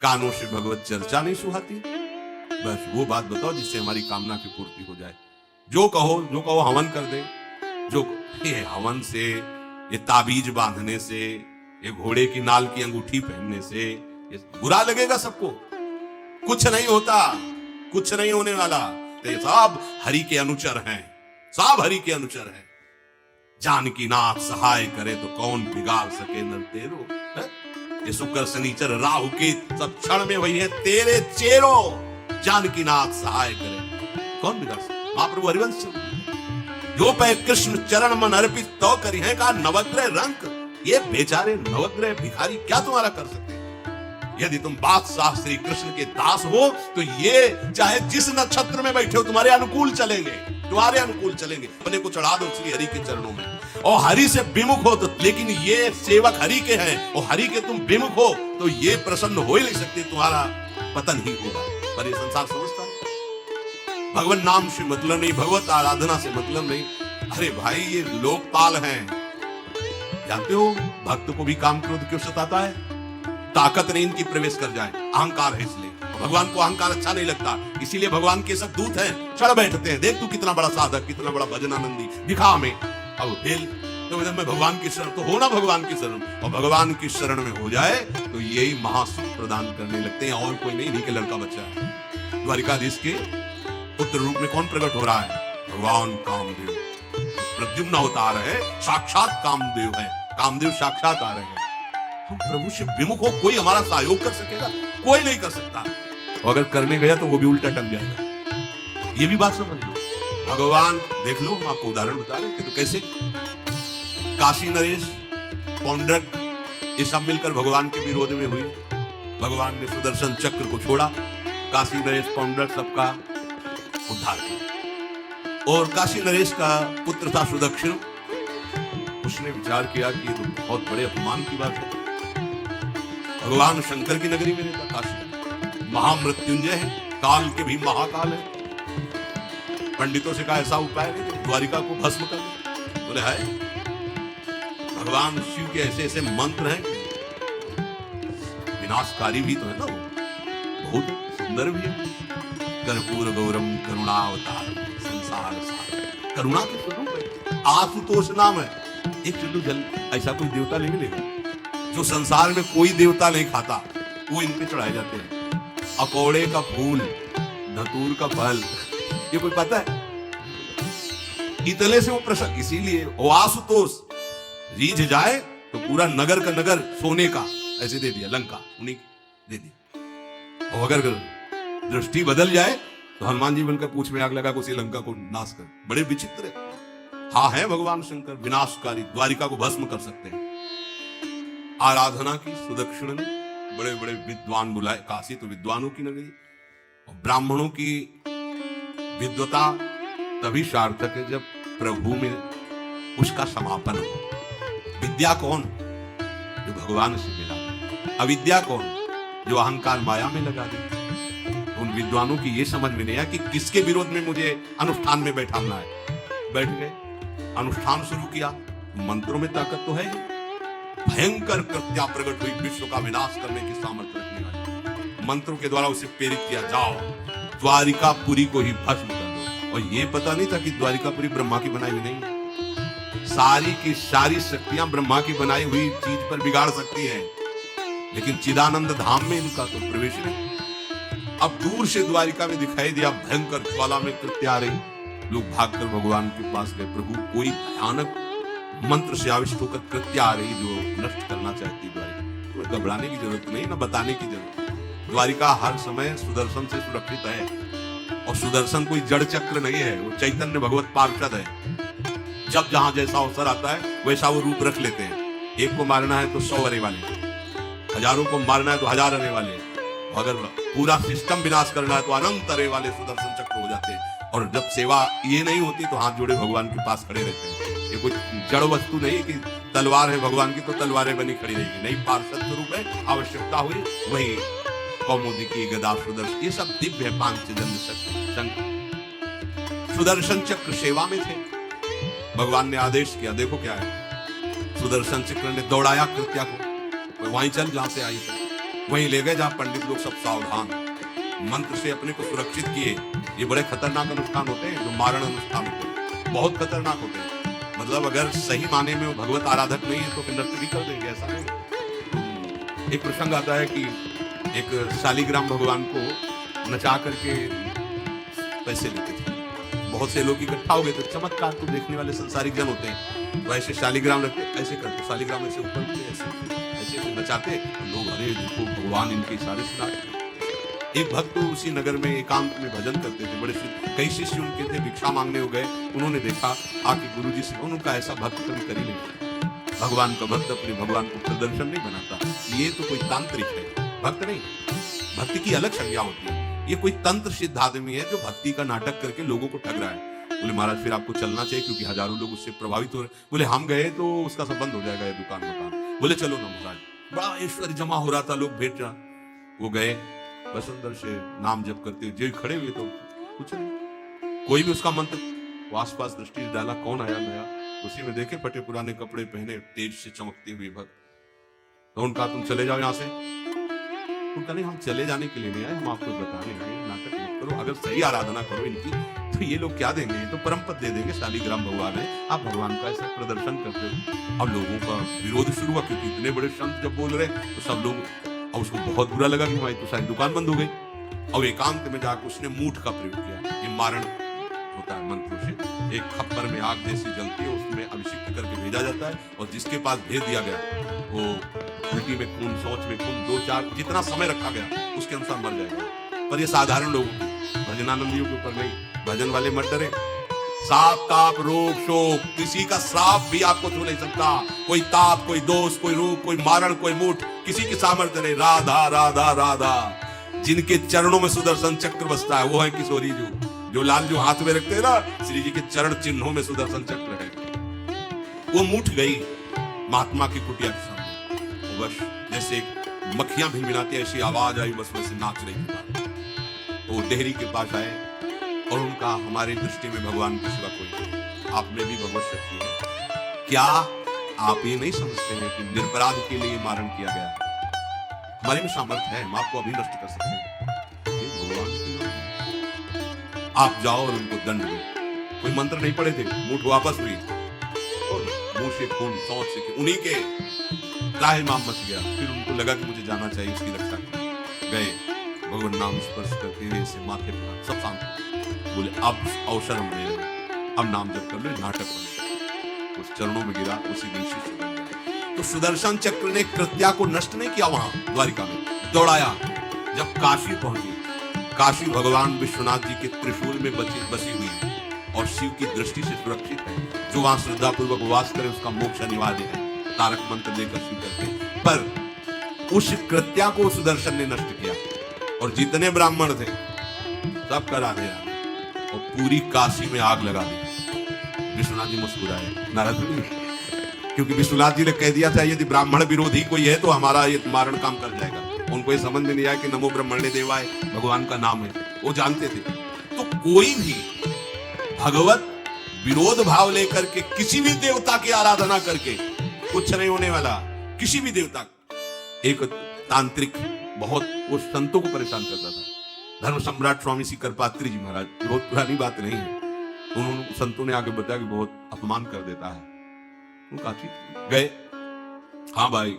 कानों से भगवत चर्चा नहीं सुहाती। बस वो बात बताओ जिससे हमारी कामना की पूर्ति हो जाए। जो कहो हवन कर दे। जो ये हवन से, ये ताबीज बांधने से, ये घोड़े की नाल की अंगूठी पहनने से ये बुरा लगेगा सबको। कुछ नहीं होता, कुछ नहीं होने वाला। तो ये सब हरि के अनुचर हैं, सब हरि के अनुचर हैं। जानकी नाथ सहाय करे तो कौन बिगाड़ सके नर तेरो। ये शुक्र शनिचर राहु के सब क्षण में वही है तेरे चेरो। जानकी नाथ सहाय करे कौन बिगाड़ सके। महाप्रभु हरिवंश जो पे कृष्ण चरण मन अर्पित तो करी है का नवग्रह रंग। ये बेचारे नवग्रह भिखारी क्या तुम्हारा कर सकते हैं। यदि तुम बादशाह श्री कृष्ण के दास हो तो ये चाहे जिस नक्षत्र में बैठे हो तुम्हारे अनुकूल चलेंगे, तुम्हारे अनुकूल चलेंगे। अपने को चढ़ा दो श्री हरि के चरणों में और हरि से विमुख हो तो, लेकिन ये सेवक हरि के हैं और हरि के तुम विमुख हो तो ये प्रसन्न हो ही नहीं सकते, तुम्हारा पतन ही होगा। पर ये संसार समझता है भगवान नाम से मतलब नहीं, भगवत आराधना से मतलब नहीं। अरे भाई ये लोकपाल हैं। जानते हो भक्त को भी काम क्रोध क्यों सताता है। ताकत नहीं इनकी प्रवेश कर जाए, अहंकार है इसलिए। भगवान को अहंकार अच्छा नहीं लगता, इसीलिए भगवान के सब दूत हैं चढ़ बैठते हैं। देख तू कितना बड़ा साधक, कितना बड़ा भजनानंदी, दिखा हमें। अब फेल तो मैं भगवान की शरण तो हो ना, भगवान की शरण। और भगवान की शरण में हो जाए तो यही महासुख प्रदान करने लगते हैं। और कोई नहीं, के लड़का बच्चा है। द्वारिकाधीश के पुत्र रूप में कौन प्रकट हो रहा है। भगवान कामदेव। प्रद्युम्न अवतार है, साक्षात कामदेव है। कामदेव साक्षात आ रहे हैं। हम प्रभु से विमुख हो, कोई हमारा सहयोग कर सकेगा, कोई नहीं कर सकता। और अगर करने गया तो वो भी उल्टा टंग जाएगा। ये भी बात समझ लो। भगवान देख लो, हम आपको उदाहरण बता रहे थे तो कैसे काशी नरेश, पौंड्रक ये सब मिलकर भगवान के विरोध में हुए। भगवान ने सुदर्शन चक्र को छोड़ा, काशी नरेश पौंड्रक सबका उद्धार किया। और काशी नरेश का पुत्र था सुदक्षिण। उसने विचार किया कि ये तो बहुत बड़े अपमान की बात है। भगवान शंकर की नगरी में रहता काशी, महामृत्युंजय है, काल के भी महाकाल है। पंडितों से कहा ऐसा उपाय है द्वारिका को भस्म कर दे। बोले है भगवान शिव के ऐसे ऐसे मंत्र हैं, विनाशकारी भी तो है ना, वो बहुत सुंदर भी है। कर्पूर गौरम करुणावतार संसार सार, करुणा के स्वरूप है। आशुतोष नाम है। एक चुल्लू जल ऐसा कोई देवता नहीं मिलेगा जो संसार में कोई देवता नहीं खाता, वो इन पे चढ़ाए जाते हैं। अकौड़े का फूल, धतूर का फल, ये कोई पता है। इतने से वो प्रसन्न, इसीलिए वो आशुतोष रीझ जाए तो पूरा नगर का नगर सोने का ऐसे दे दिया, लंका उन्हीं दे दी। और अगर दृष्टि बदल जाए तो हनुमान जी बनकर पूछ में आग लगा उसी लंका को नाश कर। बड़े विचित्र है। हाँ है भगवान शंकर विनाशकारी, द्वारिका को भस्म कर सकते हैं। आराधना की सुदक्षिण ने बड़े बड़े विद्वान बुलाए। काशी तो विद्वानों की नगरी, और ब्राह्मणों की विद्वता तभी सार्थक है जब प्रभु में उसका समापन हो। विद्या कौन? जो भगवान से मिला। अविद्या कौन? जो अहंकार माया में लगा दे। उन विद्वानों की ये समझ में नहीं आया कि किसके विरोध में मुझे अनुष्ठान में बैठाना है। बैठ गए, अनुष्ठान शुरू किया। मंत्रों में ताकत तो है ही। भयंकर कृत्या प्रकट हुई, विश्व का विनाश करने की सामर्थ्य रखने वाली। मंत्रों के द्वारा उसे प्रेरित किया, जाओ द्वारिकापुरी को ही भस्म कर दो। और ये पता नहीं था कि द्वारिकापुरी ब्रह्मा की बनाई हुई नहीं है। सारी की सारी शक्तियां ब्रह्मा की बनाई हुई चीज पर बिगाड़ सकती हैं, लेकिन चिदानंद धाम में इनका तो प्रवेश नहीं। अब दूर से द्वारिका में दिखाई दिया, भयंकर ज्वाला में कृत्य आ रही। लोग भागकर भगवान के पास गए। प्रभु कोई भयानक मंत्र से आविष्ट होकर कृत्य आ रही जो नष्ट करना चाहती द्वारिका। तो घबराने की जरूरत नहीं, ना बताने की जरूरत। द्वारिका हर समय सुदर्शन से सुरक्षित है। और सुदर्शन कोई जड़ चक्र नहीं है, वो चैतन्य भगवत पार्षद है। जब जहां जैसा अवसर आता है वैसा वो रूप रख लेते हैं। एक को मारना है तो 100 अरे वाले, हजारों को मारना है तो 1000 अरे वाले, अगर पूरा सिस्टम विनाश करना है तो अनंत अरे वाले सुदर्शन चक्र हो जाते हैं। और जब सेवा ये नहीं होती तो हाथ जोड़े भगवान के पास खड़े रहते हैं। ये कोई जड़ वस्तु नहीं कि तलवार है भगवान की तो तलवारें बनी खड़ी रहेगी, नहीं, पार्षद स्वरूप है। आवश्यकता हुई वही कौमुदी की गदा सुदर्शन, ये सब दिव्य है। पांचजन्य शंकर सुदर्शन चक्र सेवा में थे। भगवान ने आदेश किया, देखो क्या है। सुदर्शन चक्र ने दौड़ाया कृत्या को, वहीं चल जहां से आई थी। वहीं ले गए जहां पंडित लोग सब सावधान, मंत्र से अपने को सुरक्षित किए। ये बड़े खतरनाक अनुष्ठान होते हैं, जो मारण अनुष्ठान होते हैं, बहुत खतरनाक होते हैं। मतलब अगर सही माने में वो भगवत आराधक नहीं है तो फिर नष्ट भी कर देंगे, ऐसा नहीं। एक प्रसंग आता है कि एक शालिग्राम भगवान को नचा करके पैसे लेते थे। बहुत से लोग इकट्ठा हो गए थे, चमत्कार को देखने वाले संसारिक जन होते हैं, तो ऐसे शालिग्राम रखते, ऐसे करते, शालिग्राम ऐसे ऊपर ऐसे ऐसे नचाते, लोग अरे देखो भगवान इनके इशारे सुनाते। एक भक्त तो उसी नगर में एकांत में भजन करते थे, बड़े कई शिष्य उनके थे, भिक्षा मांगने हो गए। उन्होंने देखा आके गुरुजी से, उनका ऐसा भक्त कभी कर ही नहीं। भगवान का भक्त अपने भगवान को प्रदर्शन नहीं बनाता, ये तो कोई तांत्रिक है, भक्त नहीं। भक्ति की अलग संज्ञा होती है, ये कोई तंत्र सिद्ध आदमी है जो भक्ति का नाटक करके लोगों को ठग रहा है। बोले महाराज फिर आपको चलना चाहिए, क्योंकि हजारों लोग उससे प्रभावित हो रहे। बोले हम गए तो उसका सब बंद हो जाएगा, ये दुकान मकान। बोले चलो ना महाराज, बड़ा ऐश्वर्य जमा हो रहा था, लोग भेंट रहा। वो गए, बस अंदर से नाम जप करते हुए जो खड़े हुए, तो कुछ नहीं, कोई भी उसका मंत्र। वो आसपास दृष्टि डाला, कौन आया नया, उसी में देखे फटे पुराने कपड़े पहने, तेज से चमकते हुए भक्त। तो उनका तुम चले जाओ यहाँ से। उनका नहीं, हम चले जाने के लिए नहीं आए, हम आपको बताने आए, नाटक मत करो, अगर सही आराधना करो इनकी तो ये लोग क्या देंगे, ये तो परम पद दे देंगे, शालिग्राम भगवान है, आप भगवान का ऐसा प्रदर्शन करते हो। अब लोगों का विरोध शुरू हुआ, क्योंकि इतने बड़े संत जब बोल रहे तो सब लोग, और उसको बहुत बुरा लगा कि हमारी तो शायद दुकान बंद हो गई। और एकांत में जाकर उसने मूठ का प्रयोग किया, ये मारण होता है मंत्रों से। एक खप्पर में आग जैसी जलती है, उसमें अभिषिक्त करके भेजा जाता है, और जिसके पास भेज दिया गया वो उल्टी में खून, शौच में खून, 2-4 जितना समय रखा गया उसके अनुसार मर जाएगा। पर ये साधारण लोगों की, भजनानंदियों के ऊपर नहीं। भजन वाले मत डरे, साप ताप रोग शोक, किसी का श्राप भी आपको छू नहीं सकता। कोई ताप, कोई दोष, कोई रोग, कोई मारण, कोई मूठ, किसी की सामर्थ्य नहीं। राधा राधा राधा, जिनके चरणों में सुदर्शन चक्र बसता है वो है किशोरी जी, जो लाल जो हाथ में रखते हैं ना, श्री जी के चरण चिन्हों में सुदर्शन चक्र है। वो मूठ गई महात्मा की कुटिया के सामने, बस जैसे मक्खियां भिनभिनाती ऐसी आवाज आई, बस वैसे नाच रही थी। तो वो डेहरी के पास आए और उनका, हमारी दृष्टि में भगवान के सिवा कोई नहीं, आप में भी भगवत शक्ति है, क्या आप ये नहीं समझते हैं कि निरपराध के लिए मारण किया गया? हमारे में सामर्थ्य है, हम आपको अभी नष्ट कर सकते हैं। भगवान की आप जाओ और उनको दंड दो। कोई मंत्र नहीं पढ़े थे, मूठ वापस हुई और मुंह से खून, शौच से उन्हीं के त्राहि माम मच गया। फिर उनको लगा कि मुझे जाना चाहिए, उसकी रक्षा की गए, भगवान नाम स्पर्श करते हुए से माथे पर सब शांत। बोले अब अवसर हम दे रहे, अब नाम जप कर लो, नाटक बने। उस चरणों में गिरा, उसी दिन शिष्य बन गया। तो सुदर्शन चक्र ने कृत्या को नष्ट नहीं किया, वहां द्वारिका में दौड़ाया। जब काशी पहुंची, काशी भगवान विश्वनाथ जी के त्रिशूल में बसी हुई है और शिव की दृष्टि से सुरक्षित है। जो वहां श्रद्धा पूर्वक वास करे उसका मोक्ष अनिवार्य है, तारक मंत्र लेकर शिव करते। पर उस कृत्या को सुदर्शन ने नष्ट किया और जितने ब्राह्मण थे सब करा दिया और पूरी काशी में आग लगा दी। विश्वनाथ जी मुस्कुराए, नाराज नहीं, क्योंकि विश्वनाथ जी ने कह दिया था यदि ब्राह्मण विरोधी कोई है तो हमारा ये मारण काम कर जाएगा। उनको ये समझ में नहीं आया कि नमो ब्रह्मण्य देवाय भगवान का नाम है, वो जानते थे। तो कोई भी भगवत विरोध भाव लेकर के किसी भी देवता की आराधना करके कुछ नहीं होने वाला। किसी भी देवता, एक तांत्रिक बहुत वो संतों को परेशान करता था, धर्म सम्राट स्वामी श्री करपात्री जी महाराज, बहुत पुरानी बात नहीं है। उन्होंने संतों ने आगे बताया कि बहुत अपमान कर देता है। उनका ठीक गए, हाँ भाई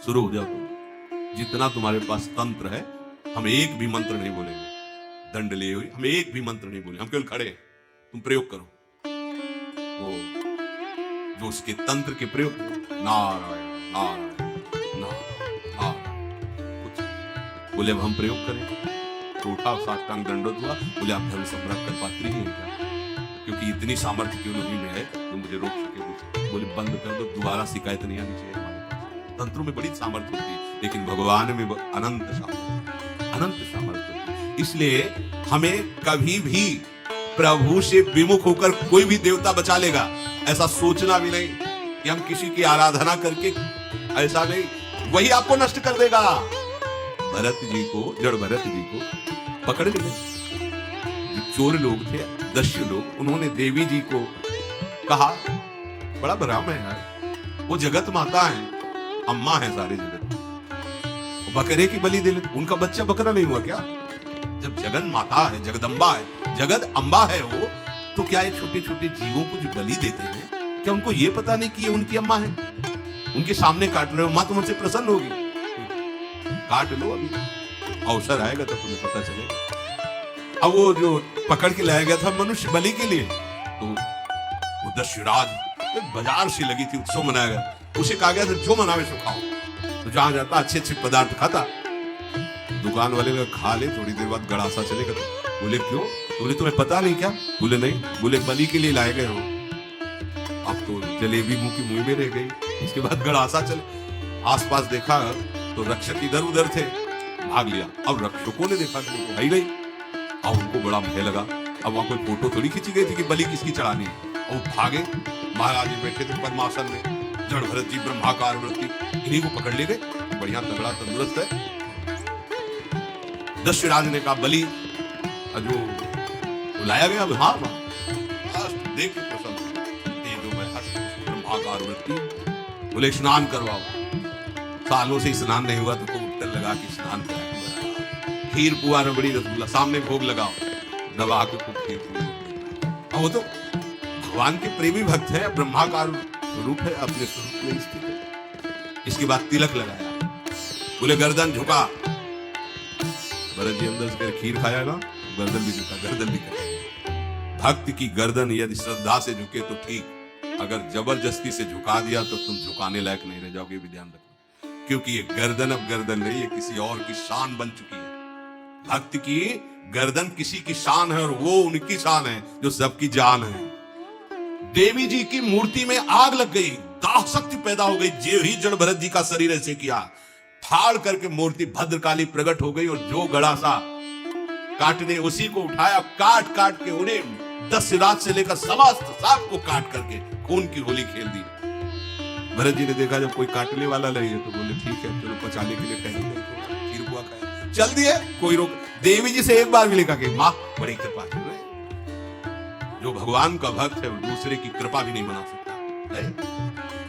शुरू हो जाओ तुम, जितना तुम्हारे पास तंत्र है हम एक भी मंत्र नहीं बोलेंगे, दंड लिए हुए हम एक भी मंत्र नहीं बोलेंगे, हम केवल खड़े, तुम प्रयोग करो। वो जो उसके तंत्र के प्रयोग, नारायण नारायण नारायण कुछ बोले, अब हम प्रयोग करें। तो उठा, साष्टांग दंडवत हुआ, बोले आप धर्म सम्राट करपात्री हैं क्या? क्योंकि इतनी सामर्थ्य क्यों नहीं में है जो मुझे रोक सके। बोले बंद कर दो, दोबारा शिकायत नहीं आनी चाहिए हमारे पास। तंत्रों में बड़ी सामर्थ्य होती है, लेकिन भगवान में अनंत सामर्थ्य, अनंत सामर्थ्य होती है। इसलिए हमें कभी भी प्रभु से विमुख होकर कोई भी देवता बचा लेगा ऐसा सोचना भी नहीं कि हम किसी की आराधना करके, ऐसा नहीं, वही आपको नष्ट कर देगा। भरत जी को, जड़ भरत जी को पकड़ लिए जो चोर लोग थे, दस्यु लोग, उन्होंने देवी जी को कहा, बड़ा भ्रम है यार, वो जगत माता है, अम्मा है सारे जगत, बकरे की बलि दे लेते, उनका बच्चा बकरा नहीं हुआ क्या? जब जगन माता है, जगदम्बा है, जगद अम्बा है वो, तो क्या ये छोटे छोटे जीवों को जो बलि देते हैं, क्या उनको ये पता नहीं कि ये उनकी अम्मा है? उनके सामने काट रहे हो, माँ तुमसे प्रसन्न होगी, काट लो, अभी अवसर आएगा तब तुम्हें पता चलेगा। अब वो जो पकड़ के लाया गया था मनुष्य बलि के लिए, तो वो दस्युराज, बाजार से लगी थी, उत्सव मनाया गया, उसे कहा गया था जो मनावे सो खाओ, तो जहां जाता अच्छे अच्छे पदार्थ खाता। दुकान वाले ने खा ले, थोड़ी देर बाद गड़ासा चलेगा। तो बोले क्यों? बोले तुम्हें पता नहीं क्या? बोले नहीं। बोले बलि के लिए लाए गए हो। अब तो जलेबी मुंह की मुंह में रह गई। इसके बाद गड़ासा चले, आसपास देखा तो रक्षक इधर उधर थे, भाग लिया। अब रक्षकों ने देखा कि है ही नहीं, अब उनको बड़ा भय लगा। अब वहां कोई फोटो थोड़ी खींची गई थी कि बलि किसकी चढ़ानी है। और वो भागे, महाराज जी बैठे थे पद्मासन में, जड़ भरत जी ब्रह्माकार वृत्ति, इन्हीं को पकड़ ले गए। बढ़िया तगड़ा तंदुरुस्त है। दस्युराज ने कहा बलि जो बुलाया गया, हाँ देख के प्रसन्न, जो मैं ब्रह्माकार वृत्ति, बोले स्नान करवाओ। सालों से स्नान नहीं हुआ तो उत्तर लगा कि स्नान कराएंगे। खीर पुआ रबड़ी रसगुल्ला सामने भोग लगाओ, दबा के खूब खीर पुआ। वो तो भगवान के प्रेमी भक्त है, ब्रह्माकार रूप है, अपने स्वरूप में स्थित है। इसके बाद तिलक लगाया, बोले गर्दन झुका। भरत जी अंदर से खीर खाया ना, गर्दन भी झुका, गर्दन भी कटा। भक्त की गर्दन यदि श्रद्धा से झुके तो ठीक, अगर जबरदस्ती से झुका दिया तो तुम झुकाने लायक नहीं रह जाओगे, भी ध्यान रखना। क्योंकि ये गर्दन अब गर्दन नहीं, ये किसी और की शान बन चुकी है। भक्त की गर्दन किसी की शान है, और वो उनकी शान है जो सबकी जान है। देवी जी की मूर्ति में आग लग गई, दाह शक्ति पैदा हो गई। जो ही जड़ भरत जी का शरीर ऐसे किया, फाड़ करके मूर्ति भद्रकाली प्रकट हो गई, और जो गड़ासा काटने उसी को उठाया, काट काट के उन्हें दस्युराज से लेकर समस्त सांप को काट करके खून की होली खेल दी। भरत जी ने देखा जब कोई काटने वाला नहीं है, तो बोले ठीक है चलो पचाने के लिए टहल गए, खीर पुआ खाया, चल दिए, कोई रोक। देवी जी से एक बार भी लिखा कि माँ बड़ी कृपा कर रहे, जो भगवान का भक्त है वो दूसरे की कृपा भी नहीं मना सकता है।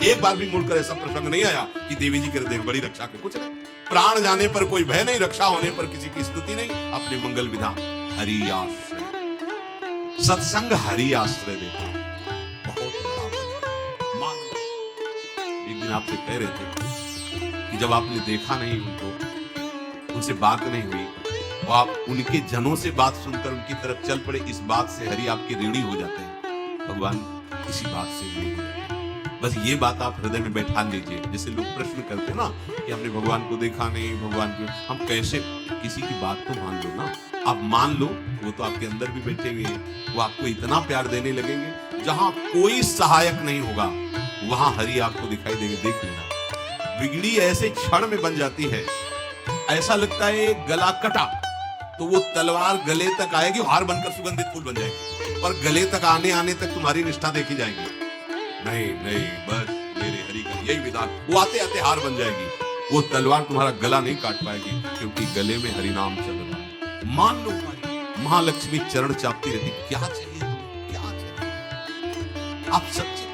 एक बार भी मुड़कर ऐसा प्रसंग नहीं आया कि देवी जी कर दे बड़ी रक्षा के, कुछ नहीं। प्राण जाने पर कोई भय नहीं, रक्षा होने पर किसी की स्तुति नहीं, अपने मंगल विधान। हरि आश्रय, सत्संग हरि आश्रय देता, बहुत बड़ा मान। एक दिन आपसे कह रहे थे कि जब आपने देखा नहीं उनको, उनसे बात नहीं हुई, तो आप उनके जनों से बात सुनकर उनकी तरफ चल पड़े, इस बात से हरि आपके ऋणी हो जाते हैं, भगवान इसी बात से ऋणी हो जाते हैं। बस ये बात आप हृदय में बैठा लीजिए। जैसे लोग प्रश्न करते हैं ना कि हमने भगवान को देखा नहीं, भगवान को हम कैसे, किसी की बात तो मान लो ना। आप मान लो, वो तो आपके अंदर भी बैठे हुए हैं, वो आपको इतना प्यार देने लगेंगे, जहां कोई सहायक नहीं होगा वहां हरि आपको दिखाई देंगे। देख लेना, बिगड़ी ऐसे क्षण में बन जाती है, ऐसा लगता है गला कटा तो वो तलवार गले तक आएगी, हार बनकर सुगंधित फूल बन जाएगी, पर गले तक आने आने तक तुम्हारी निष्ठा देखी जाएगी। नहीं नहीं, बस मेरे हरि का यही विधान, वो आते आते हार बन जाएगी, वो तलवार तुम्हारा गला नहीं काट पाएगी, क्योंकि गले में हरि नाम चल रहा है। मान लो भाई, महालक्ष्मी चरण चापती रहती, क्या चाहिए तुम्हें, क्या चाहिए? आप सच्चे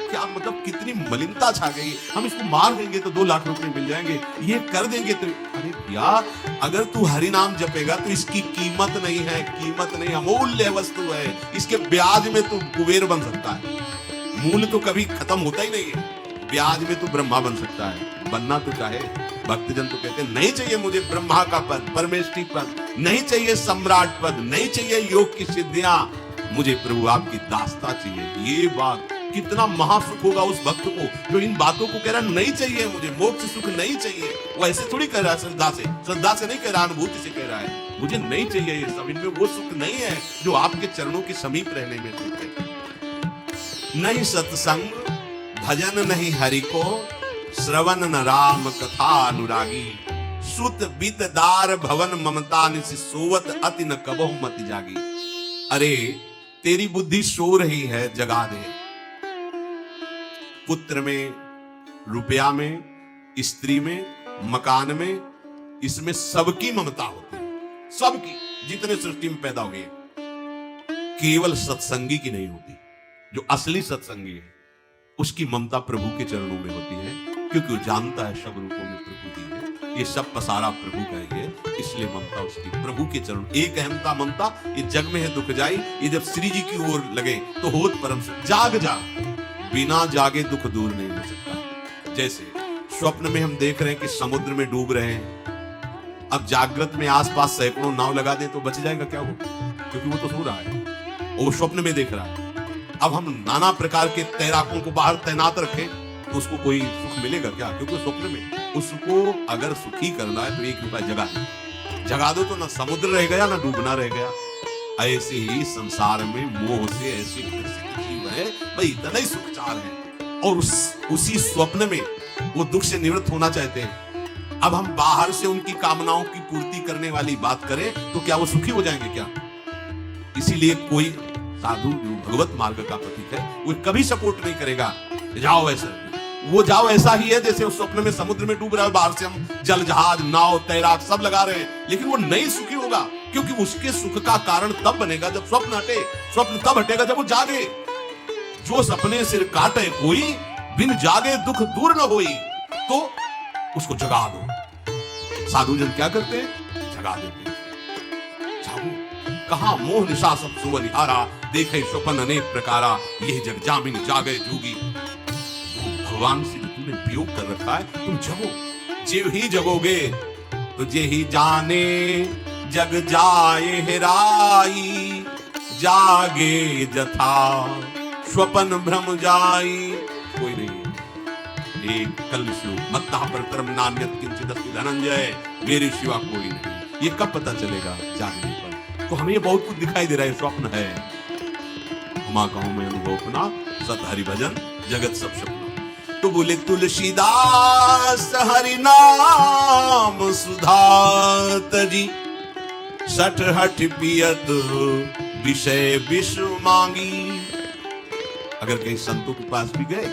क्या मतलब, कितनी मलिनता छा गई। हम इसको मार देंगे तो 2 लाख रुपए मिल जाएंगे, ये कर देंगे तो, अरे भैया अगर तू हरि नाम जपेगा तो इसकी कीमत नहीं है, कीमत नहीं, अमूल्य वस्तु है। इसके ब्याज में तू कुबेर बन सकता है, मूल तो कभी खत्म होता ही नहीं है। ब्याज में तू ब्रह्मा बन सकता है, बनना तो चाहे। भक्तजन तो कहते हैं नहीं चाहिए मुझे ब्रह्मा का पद, परमेष्ठी पद, नहीं चाहिए सम्राट पद, नहीं चाहिए योग की सिद्धियां, मुझे प्रभु आपकी दास्ता चाहिए। ये बात कितना महासुख होगा उस भक्त को जो इन बातों को कह रहा है, नहीं चाहिए मुझे मोक्ष सुख नहीं चाहिए। वो ऐसे थोड़ी कह रहा है, श्रद्धा से नहीं कह रहा, अनुभूति से कह रहा है, मुझे नहीं चाहिए ये सब, इनमें वो सुख नहीं है जो आपके चरणों के समीप रहने में सुख है। नहीं सत्संग भजन नहीं हरि को, श्रवण न राम कथा अनुरागी, सुत बित दार भवन ममता निसि सोवत अति न कबहु मत जागी। अरे तेरी बुद्धि सो रही है, जगा दे। पुत्र में, रुपया में, स्त्री में, मकान में, इसमें सबकी ममता होती है, सबकी, जितने सृष्टि में पैदा हुए, केवल सत्संगी की नहीं होती। जो असली सत्संगी है उसकी ममता प्रभु के चरणों में होती है, क्योंकि वो जानता है सब रूपों में प्रभु ही है। ये सब पसारा प्रभु का ही है, इसलिए ममता उसकी प्रभु के चरण। एक अहमता ममता ये जग में है दुख जाई, ये जब श्री जी की ओर लगे तो होत परम सुख। जाग बिना जागे दुख दूर नहीं हो सकता। जैसे स्वप्न में हम देख रहे हैं कि समुद्र में डूब रहे हैं, अब जागृत में आसपास सैकड़ों नाव लगा दें तो बच जाएगा क्या वो? क्योंकि वो तो सो रहा है, वो स्वप्न में देख रहा है। अब हम नाना प्रकार के तैराकों को बाहर तैनात रखें तो उसको कोई सुख मिलेगा क्या? क्योंकि स्वप्न में उसको अगर सुखी करना है तो एक उपाय जगा दो तो ना समुद्र रह गया ना डूबना रह गया। ऐसे ही संसार में मोह से ऐसे ग्रसित जीव है, भाई इतना ही सुखचार है और उसी स्वप्न में वो दुख से निवृत्त होना चाहते हैं। अब हम बाहर से उनकी कामनाओं की पूर्ति करने वाली बात करें तो क्या वो सुखी हो जाएंगे क्या? इसीलिए कोई साधु जो भगवत मार्ग का प्रतीक है वो कभी सपोर्ट नहीं करेगा जाओ ऐसा। वो जाओ ऐसा ही है जैसे उस स्वप्न में समुद्र में डूब रहा है, बाहर से हम जल जहाज नाव तैराक सब लगा रहे हैं, लेकिन वो नहीं सुखी होगा। क्योंकि उसके सुख का कारण तब बनेगा जब स्वप्न हटे। स्वप्न तब हटेगा जब वो जागे। जो सपने सिर काटे कोई, बिन जागे दुख दूर न होई। तो उसको जगा दो। साधु जन क्या करते हैं? जगा देते हैं। जागो, कहा मोह निशा सब सुवनिहारा, देखे स्वप्न अनेक प्रकारा, यह जग जामिन जागे जोगी। भगवान से तूने वियोग कर रखा है, तुम जगो। जीव ही जगोगे तो जे ही जाने जग जाए हेराई, जागे जथा स्वपन भ्रम जाई। कोई नहीं। एक कल श्लोक मत्ता परतरम नान्यत किंचित अस्ति धनंजय, मेरे सिवा कोई नहीं। ये कब पता चलेगा? जागने पर। तो हमें ये बहुत कुछ दिखाई दे रहा है, स्वप्न है। हुमा कहूं मैं अनुभव अपना, सत हरि भजन जगत सब सपना। तो बोले तुलसीदास हरि नाम सुधा तजी, सठ हठ पियत विषय विष मांगी। अगर कहीं संतों के पास भी गए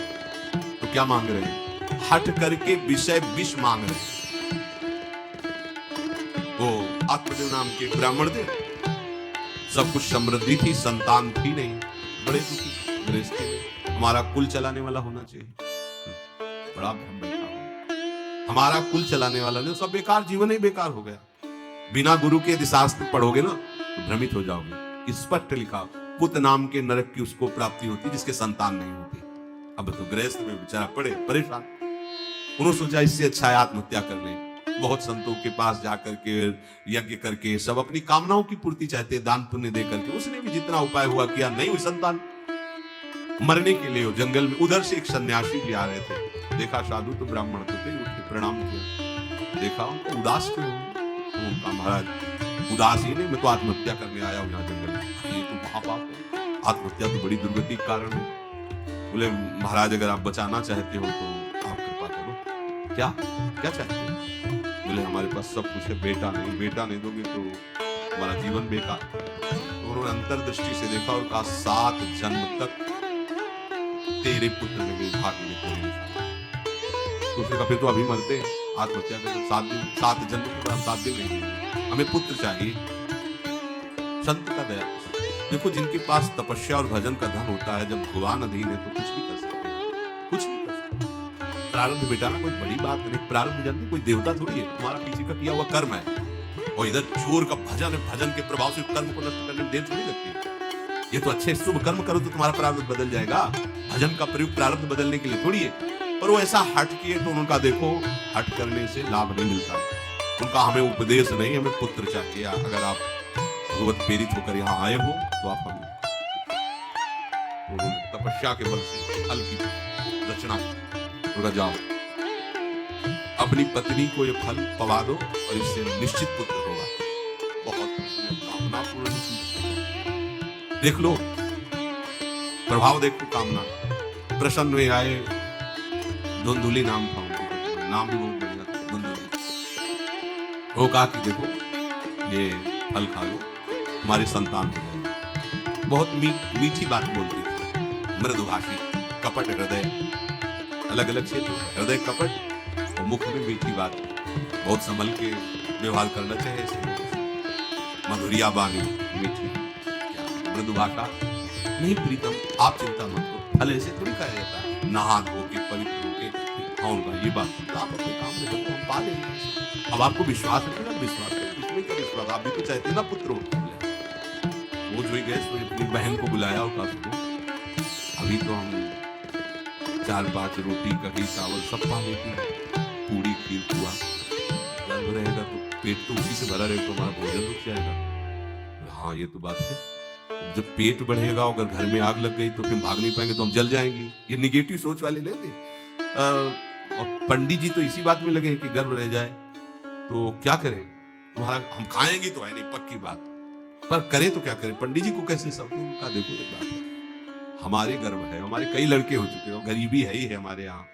तो क्या मांग रहे हैं? हठ करके विषय विष मांग रहे हैं। वो आत्मदेव नाम के ब्राह्मण थे, सब कुछ समृद्धि थी, संतान थी नहीं, बड़े दुखी गृहस्थी में। हमारा कुल चलाने वाला होना चाहिए, बड़ा भ्रम बैठा हो। हमारा कुल चलाने वाला नहीं, सब बेकार, जीवन ही बेकार हो गया। बिना गुरु के यदि शास्त्र पढ़ोगे ना तो भ्रमित हो जाओगे। स्पष्ट लिखा, पुत नाम के नरक की उसको प्राप्ति होती जिसके संतान नहीं होती। अब तो गृहस्थ में बेचारा पड़े परेशान। उन्होंने सोचा इससे अच्छा है आत्महत्या कर लें। बहुत संतों के पास जाकर के यज्ञ करके सब अपनी कामनाओं की पूर्ति चाहते, दान पुण्य दे करके। उसने भी जितना उपाय हुआ किया, नहीं हुई संतान। मरने के लिए जंगल में उधर से एक सन्यासी भी आ रहे थे। देखा साधु तो ब्राह्मण तो थे, उठ प्रणाम किया। देखा उनको उदास क्यों? उनका महाराज उदास ही नहीं, मैं तो आत्महत्या करने आया हूँ यहाँ जंगल में। ये तो महापाप है, आत्महत्या तो बड़ी दुर्गति का कारण है। बोले महाराज अगर आप बचाना चाहते हो तो आप कृपा करो। क्या क्या चाहते हो? बोले हमारे पास सब कुछ है, बेटा नहीं दोगे तो हमारा जीवन बेकार। तो उन्होंने अंतर्दृष्टि से देखा और कहा 7 जन्म तक तेरे पुत्र में भाग में कोई नहीं। तो उसने कहा फिर तो अभी मरते, आत्महत्या करते। 7 जन्म के बाद 7 दिन नहीं, हमें पुत्र चाहिए। संत का दया। देखो जिनके पास तपस्या और भजन का धन होता है, जब भगवान अधीन है तो कुछ भी कर सकते हैं, कुछ भी कर सकते हैं। प्रारब्ध बेटाना कोई बड़ी बात नहीं। प्रारब्ध जानते कोई देवता थोड़ी है, तुम्हारा पीछे का किया हुआ कर्म है। और इधर चोर का भजन है, भजन के प्रभाव से कर्म को नष्ट करने में देर थोड़ी लगती है। ये तो अच्छे शुभ कर्म करो तो तुम्हारा प्रारब्ध बदल जाएगा। भजन का प्रयोग प्रारब्ध बदलने के लिए थोड़ी है। पर वो ऐसा हट किए तो उनका देखो, हट करने से लाभ नहीं मिलता। उनका हमें उपदेश नहीं, हमें पुत्र चाहिए। अगर आप भगवत प्रेरित होकर यहाँ आए हो तो आप हमें तपस्या के बल से फल की रचना तो जाओ, अपनी पत्नी को ये फल पवा दो और इससे निश्चित पुत्र होगा। बहुत कामनापूर्ण देख लो, प्रभाव देखो कामना। प्रसन्न हुए आए, धुंधुली नाम था उनका, नाम भी बहुत बढ़िया था, धुंधुली। वो कहा कि देखो ये फल खा लो, तुम्हारी संतान हो जाएगी। बहुत मीठी बात बोलती थी, मृदुभाषी, कपट हृदय, अलग अलग क्षेत्र, हृदय कपट और मुख में मीठी बात। बहुत संभल के व्यवहार करना चाहिए। मधुरिया बानी, मीठी मृदुभाषा। नहीं प्रीतम, आप चिंता मत करो, फल ऐसे थोड़ी खाया जाता है। नहा धो के पवित्र होके कौन का ये बात, तो आप अपने काम में देखो, हम पा लेंगे। अब आपको विश्वास है ना, विश्वास है, इसमें क्या विश्वास, आप भी तो चाहते ना पुत्र हो। वो जो गए तो अपनी बहन को बुलाया और कहा सुनो, अभी तो हम 4-5 रोटी कढ़ी चावल सब पा लेते हैं, पूरी खीर हुआ, गर्भ रहेगा तो पेट तो उसी से भरा रहेगा, तो हमारा भोजन रुक जाएगा। हाँ ये तो बात है, जब पेट बढ़ेगा, अगर घर में आग लग गई तो फिर भाग नहीं पाएंगे, तो हम जल जाएंगे। ये निगेटिव सोच वाले लेते। और पंडित जी तो इसी बात में लगे कि गर्भ रह जाए तो क्या करें, तुम्हारा हम खाएंगे तो है नहीं पक्की बात, पर करें तो क्या करें, पंडित जी को कैसे सब का देखो एक बात है, हमारे गर्भ है, हमारे कई लड़के हो चुके हो, गरीबी है ही है हमारे यहाँ,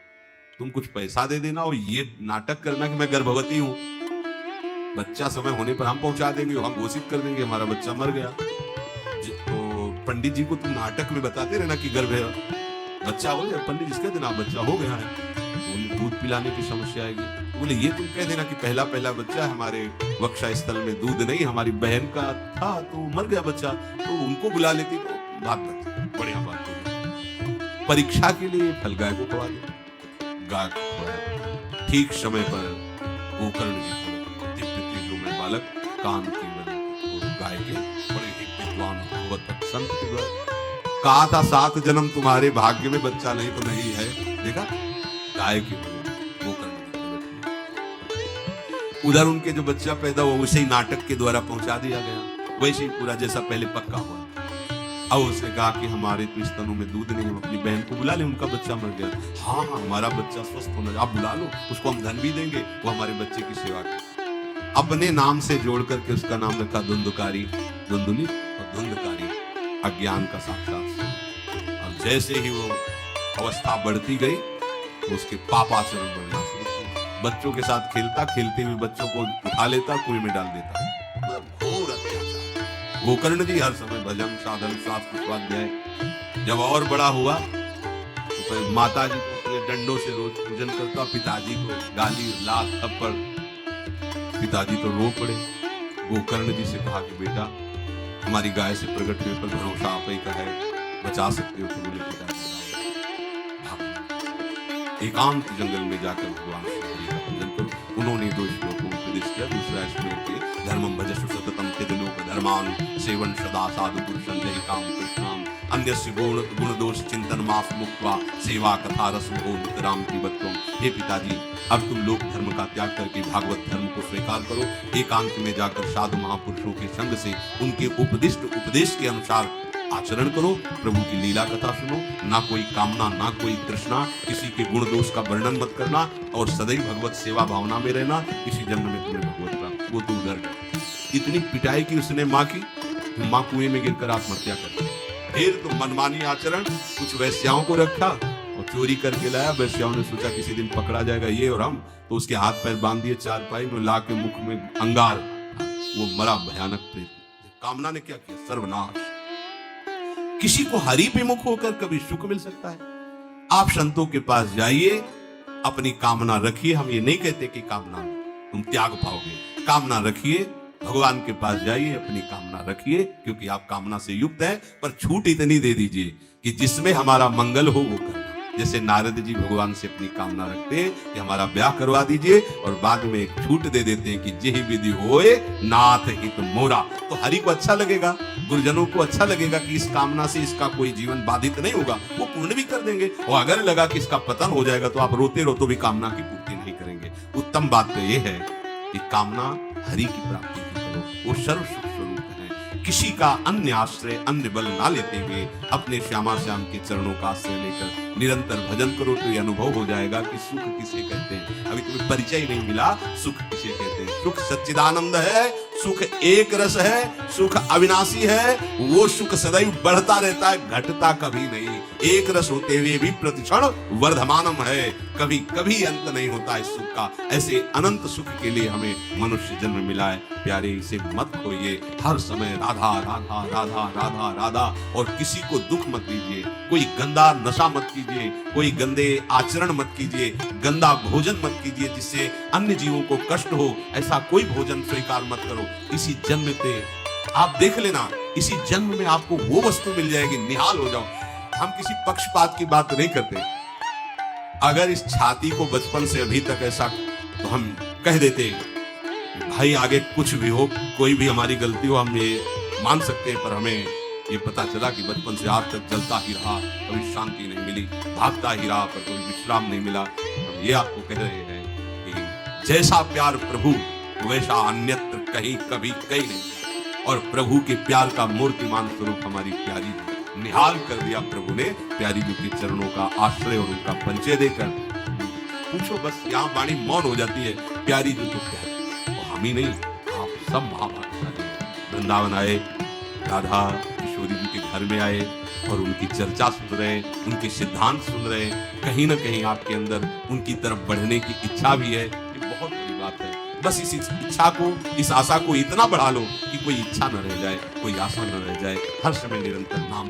तुम कुछ पैसा दे देना और ये नाटक करना कि मैं गर्भवती हूँ, बच्चा समय होने पर हम पहुंचा देंगे, हम घोषित कर देंगे हमारा बच्चा मर गया। तो पंडित जी को तुम नाटक में बताते रहना कि गर्भ है, बच्चा हो गया, पंडित जिसके दिन आप बच्चा हो गया है, तो दूध पिलाने की समस्या आएगी, बोले ये तुम कह देना कि पहला बच्चा हमारे वक्षा स्थल में दूध नहीं, हमारी बहन का था तो मर गया बच्चा, तो उनको बुला लेती तो बात बढ़िया बात हो। परीक्षा के लिए फल गाय को खवा दो, गाय को खवाया, ठीक समय पर गोकर्ण जी को दिव्य तेजो में बालक कान केवल और गाय के बड़े ही विद्वान भगवत संत के द्वारा कहा था 7 जन्म तुम्हारे भाग्य में, बच्चा नहीं तो नहीं है, देखा गाय के गोकर्ण उधर उनके जो बच्चा पैदा हुआ उसे ही नाटक के द्वारा पहुंचा दिया गया, वैसे ही पूरा जैसा पहले पक्का हुआ। अब उसने कहा कि हमारे तो स्तनों में दूध नहीं, हम अपनी बहन को बुला ले, उनका बच्चा मर गया। हाँ हाँ हमारा बच्चा स्वस्थ होना, आप बुला लो, उसको हम धन भी देंगे, वो हमारे बच्चे की सेवा करे। अपने नाम से जोड़ करके उसका नाम रखा धुंधकारी, धुंधुली और धुंधकारी, अज्ञान का साक्षात। अब जैसे ही वो अवस्था बढ़ती गई तो उसके पापाचरण बढ़ना शुरू हुआ, बच्चों के साथ खेलता, खेलते हुए बच्चों को उठा लेता, कुएं में डाल देता, घोर अत्याचार। गोकर्ण जी हर समय भजन साधन शास्त्र स्वाध्याय। जब और बड़ा हुआ तो माता जी को अपने डंडों से रोज पूजन करता, पिताजी को गाली लात थप्पड़, पिताजी तो रो पड़े। गोकर्ण जी से कहा कि बेटा हमारी गाय से प्रकट हुए पर भरोसा आप ही का है, बचा सकते हो, तो बोले पिताजी एकांत जंगल में जाकर भगवान श्री हरि का पूजन करो। उन्होंने 2 श्लोकों को उपदेश किया। दूसरा श्लोक के धर्मम भजस्व सततम त्यजलोक धर्मान सेवन सदा साधु पुरुषं जय काम कृष्णाम अन्यस्य गुण दोष चिंतन मास मुक्त्वा सेवा कथा रसो नितराम त्रिवत्वम। हे पिताजी अब तुम लोक धर्म का त्याग करके भागवत धर्म को स्वीकार करो, एकांत में जाकर साधु महापुरुषों के संग से उनके उपदिष्ट उपदेश के अनुसार आचरण करो, प्रभु की लीला कथा सुनो, ना कोई कामना ना कोई तृष्णा, किसी के गुण दोष का वर्णन मत करना और सदैव भगवत सेवा भावना में रहना, इसी जन्म में तुम्हें भगवत प्राप्त। वो तो उधर गए, इतनी पिटाई की उसने माँ की, माँ कुएं में गिरकर आत्महत्या कर दी। फिर तो मनमानी आचरण, कुछ वैश्याओं को रखा और चोरी करके लाया। वैश्याओं ने सोचा किसी दिन पकड़ा जाएगा ये और हम, तो उसके हाथ पैर बांध दिए चारपाई में, ला के मुख में अंगार, वो मरा भयानक प्रेत। कामना ने क्या किया, सर्वनाश। किसी को हरि विमुख होकर कभी सुख मिल सकता है? आप संतों के पास जाइए, अपनी कामना रखिए। हम ये नहीं कहते कि कामना तुम त्याग पाओगे, कामना रखिए, भगवान के पास जाइए, अपनी कामना रखिए, क्योंकि आप कामना से युक्त है। पर छूट इतनी दे दीजिए कि जिसमें हमारा मंगल हो वो करना। जैसे नारद जी भगवान से अपनी कामना रखते हैं कि हमारा ब्याह करवा दीजिए, और बाद में एक छूट दे देते हैं कि जेहि विधि होए नाथ हित मोरा। तो हरि को अच्छा लगेगा, गुरुजनों को अच्छा लगेगा कि इस कामना से इसका कोई जीवन बाधित नहीं होगा, वो पूर्ण भी कर देंगे। और अगर लगा कि इसका पतन हो जाएगा तो आप रोते रहो तो भी कामना की पूर्ति नहीं करेंगे। उत्तम बात तो ये है कि कामना हरि की प्राप्ति की करो, वो सर्व सुख स्वरूप है। किसी का अन्य आश्रय अन्य बल ना लेते हुए अपने श्यामा श्याम के चरणों का आश्रय लेकर निरंतर भजन करो तो ये अनुभव हो जाएगा कि सुख किसे कहते हैं। अभी तुम्हें परिचय नहीं मिला, सुख किसे कहते हैं। सुख सच्चिदानंद है, सुख एक रस है, सुख अविनाशी है। वो सुख सदैव बढ़ता रहता है, घटता कभी नहीं। एक रस होते हुए भी प्रतिक्षण वर्धमानम है, कभी कभी अंत नहीं होता इस सुख का। ऐसे अनंत सुख के लिए हमें मनुष्य जन्म मिला है। प्यारे इसे मत खोइए, हर समय राधा राधा राधा राधा राधा। और किसी को दुख मत दीजिए, कोई गंदा नशा मत कीजिए, कोई गंदे आचरण मत कीजिए, गंदा भोजन मत कीजिए जिससे अन्य जीवों को कष्ट हो। ऐसा कोई भोजन स्वीकार मत करो। इसी जन्म पे आप देख लेना, इसी जन्म में आपको वो वस्तु मिल जाएगी, निहाल हो जाओ। हम किसी पक्षपात की बात नहीं करते। अगर इस छाती को बचपन से अभी तक ऐसा तो हम कह देते भाई आगे कुछ भी हो, कोई भी हमारी गलती हो, हम ये मान सकते हैं, पर हमें ये पता चला कि बचपन से आज तक जलता ही रहा, कभी शांति नहीं मिली, भागता ही रहा पर कभी विश्राम नहीं मिला। हम ये आपको कह रहे हैं कि जैसा प्यार प्रभु वैसा अन्यत्र कहीं कभी कहीं नहीं। और प्रभु के प्यार का मूर्तिमान स्वरूप हमारी प्यारी जी निहाल कर दिया प्रभु ने, प्यारी जी के चरणों का आश्रय और उनका परिचय देकर। पूछो बस, यहाँ वाणी मौन हो जाती है, प्यारी जी तो प्यारी, हम ही नहीं आप सब महाभाग्यशाली हैं। वृंदावन आए, राधा किशोरी जी के घर में आए और उनकी चर्चा सुन रहे हैं, उनके सिद्धांत सुन रहे हैं, कहीं ना कहीं आपके अंदर उनकी तरफ बढ़ने की इच्छा भी है। ये बहुत बड़ी बात है। बस इस इच्छा को, इस आशा को इतना बढ़ा लो कि कोई इच्छा न रह जाए, कोई आशा न रह जाए, हर समय निरंतर नाम।